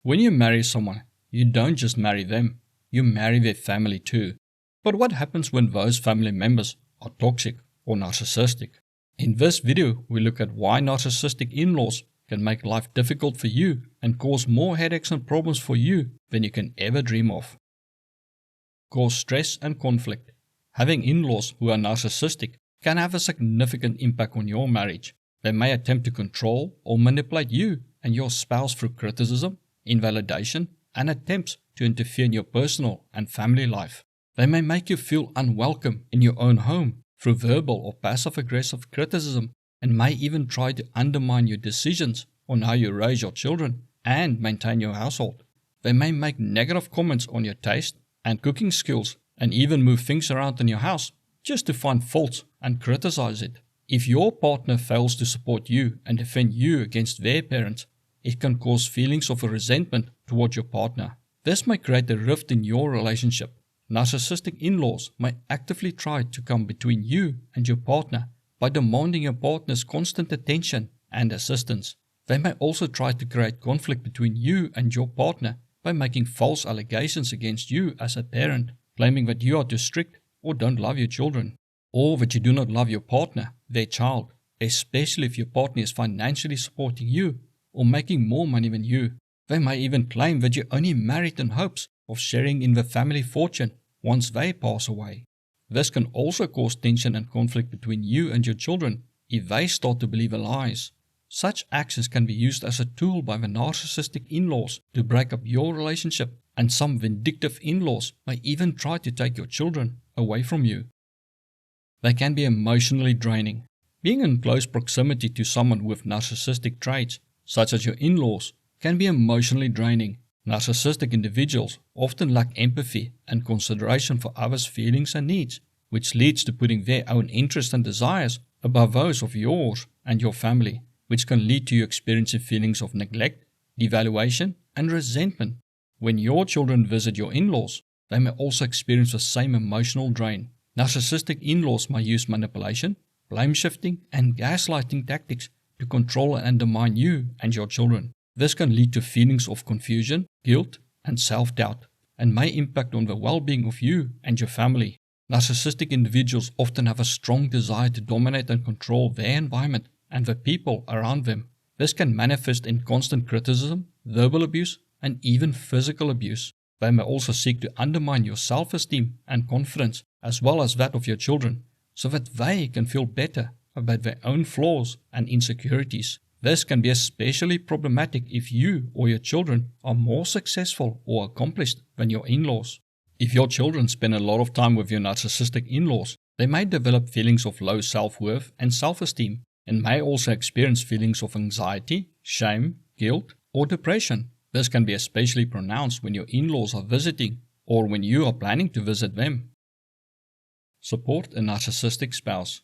When you marry someone, you don't just marry them, you marry their family too. But what happens when those family members are toxic or narcissistic? In this video, we look at why narcissistic in-laws can make life difficult for you and cause more headaches and problems for you than you can ever dream of. Cause stress and conflict. Having in-laws who are narcissistic can have a significant impact on your marriage. They may attempt to control or manipulate you and your spouse through criticism, invalidation, and attempts to interfere in your personal and family life. They may make you feel unwelcome in your own home through verbal or passive-aggressive criticism and may even try to undermine your decisions on how you raise your children and maintain your household. They may make negative comments on your taste and cooking skills and even move things around in your house just to find faults and criticize it. If your partner fails to support you and defend you against their parents, it can cause feelings of resentment toward your partner. This may create a rift in your relationship. Narcissistic in-laws may actively try to come between you and your partner by demanding your partner's constant attention and assistance. They may also try to create conflict between you and your partner by making false allegations against you as a parent, claiming that you are too strict or don't love your children, or that you do not love your partner, their child, especially if your partner is financially supporting you or making more money than you. They may even claim that you're only married in hopes of sharing in the family fortune once they pass away. This can also cause tension and conflict between you and your children if they start to believe the lies. Such actions can be used as a tool by the narcissistic in-laws to break up your relationship, and some vindictive in-laws may even try to take your children away from you. They can be emotionally draining. Being in close proximity to someone with narcissistic traits, such as your in-laws, can be emotionally draining. Narcissistic individuals often lack empathy and consideration for others' feelings and needs, which leads to putting their own interests and desires above those of yours and your family, which can lead to you experiencing feelings of neglect, devaluation, and resentment. When your children visit your in-laws, they may also experience the same emotional drain. Narcissistic in-laws may use manipulation, blame shifting, and gaslighting tactics to control and undermine you and your children. This can lead to feelings of confusion, guilt, and self-doubt, and may impact on the well-being of you and your family. Narcissistic individuals often have a strong desire to dominate and control their environment and the people around them. This can manifest in constant criticism, verbal abuse, and even physical abuse. They may also seek to undermine your self-esteem and confidence, as well as that of your children, so that they can feel better about their own flaws and insecurities. This can be especially problematic if you or your children are more successful or accomplished than your in-laws. If your children spend a lot of time with your narcissistic in-laws, they may develop feelings of low self-worth and self-esteem, and may also experience feelings of anxiety, shame, guilt, or depression. This can be especially pronounced when your in-laws are visiting or when you are planning to visit them. Support a narcissistic spouse.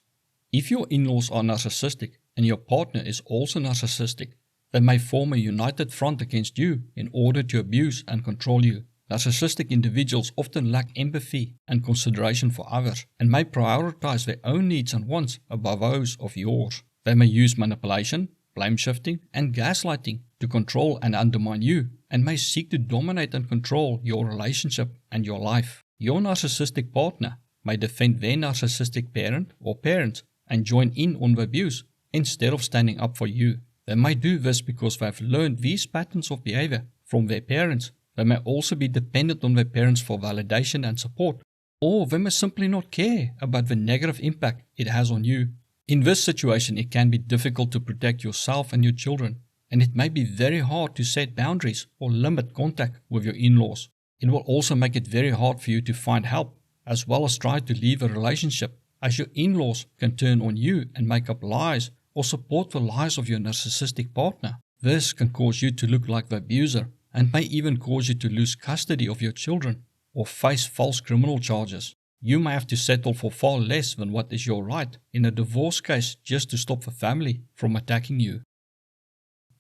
If your in-laws are narcissistic and your partner is also narcissistic, they may form a united front against you in order to abuse and control you. Narcissistic individuals often lack empathy and consideration for others and may prioritize their own needs and wants above those of yours. They may use manipulation, blame shifting, and gaslighting to control and undermine you, and may seek to dominate and control your relationship and your life. Your narcissistic partner may defend their narcissistic parent or parents and join in on the abuse instead of standing up for you. They may do this because they have learned these patterns of behavior from their parents. They may also be dependent on their parents for validation and support, or they may simply not care about the negative impact it has on you. In this situation, it can be difficult to protect yourself and your children, and it may be very hard to set boundaries or limit contact with your in-laws. It will also make it very hard for you to find help, as well as try to leave a relationship, as your in-laws can turn on you and make up lies or support the lies of your narcissistic partner. This can cause you to look like the abuser and may even cause you to lose custody of your children or face false criminal charges. You may have to settle for far less than what is your right in a divorce case just to stop the family from attacking you.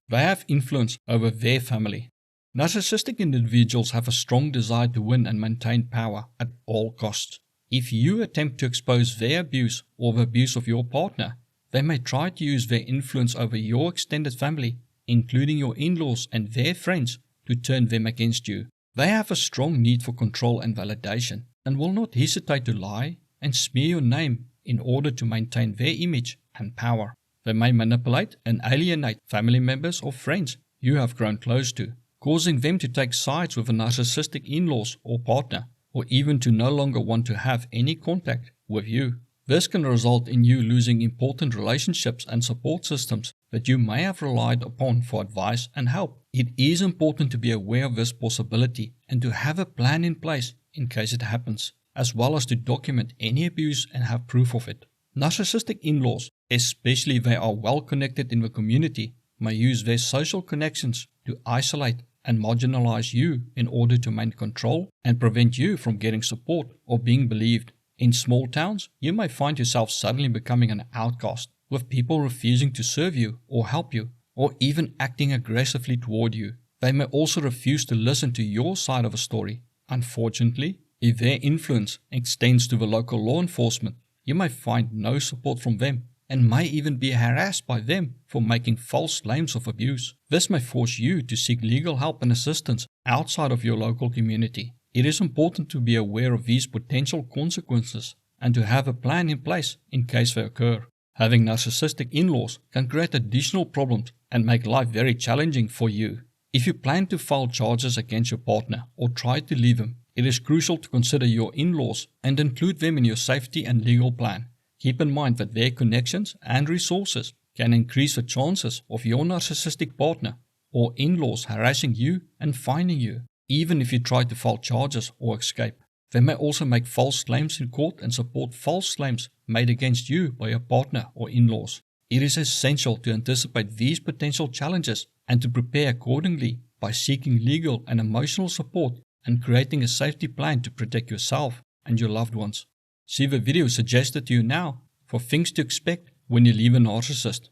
They have influence over their family. Narcissistic individuals have a strong desire to win and maintain power at all costs. If you attempt to expose their abuse or the abuse of your partner, they may try to use their influence over your extended family, including your in-laws and their friends, to turn them against you. They have a strong need for control and validation and will not hesitate to lie and smear your name in order to maintain their image and power. They may manipulate and alienate family members or friends you have grown close to, causing them to take sides with a narcissistic in-laws or partner, or even to no longer want to have any contact with you. This can result in you losing important relationships and support systems that you may have relied upon for advice and help. It is important to be aware of this possibility and to have a plan in place in case it happens, as well as to document any abuse and have proof of it. Narcissistic in-laws, especially if they are well connected in the community, may use their social connections to isolate and marginalize you in order to maintain control and prevent you from getting support or being believed. In small towns, you may find yourself suddenly becoming an outcast, with people refusing to serve you or help you, or even acting aggressively toward you. They may also refuse to listen to your side of a story. Unfortunately, if their influence extends to the local law enforcement, you may find no support from them and may even be harassed by them for making false claims of abuse. This may force you to seek legal help and assistance outside of your local community. It is important to be aware of these potential consequences and to have a plan in place in case they occur. Having narcissistic in-laws can create additional problems and make life very challenging for you. If you plan to file charges against your partner or try to leave him, it is crucial to consider your in-laws and include them in your safety and legal plan. Keep in mind that their connections and resources can increase the chances of your narcissistic partner or in-laws harassing you and finding you, even if you try to file charges or escape. They may also make false claims in court and support false claims made against you by your partner or in-laws. It is essential to anticipate these potential challenges and to prepare accordingly by seeking legal and emotional support and creating a safety plan to protect yourself and your loved ones. See the video suggested to you now for things to expect when you leave a narcissist.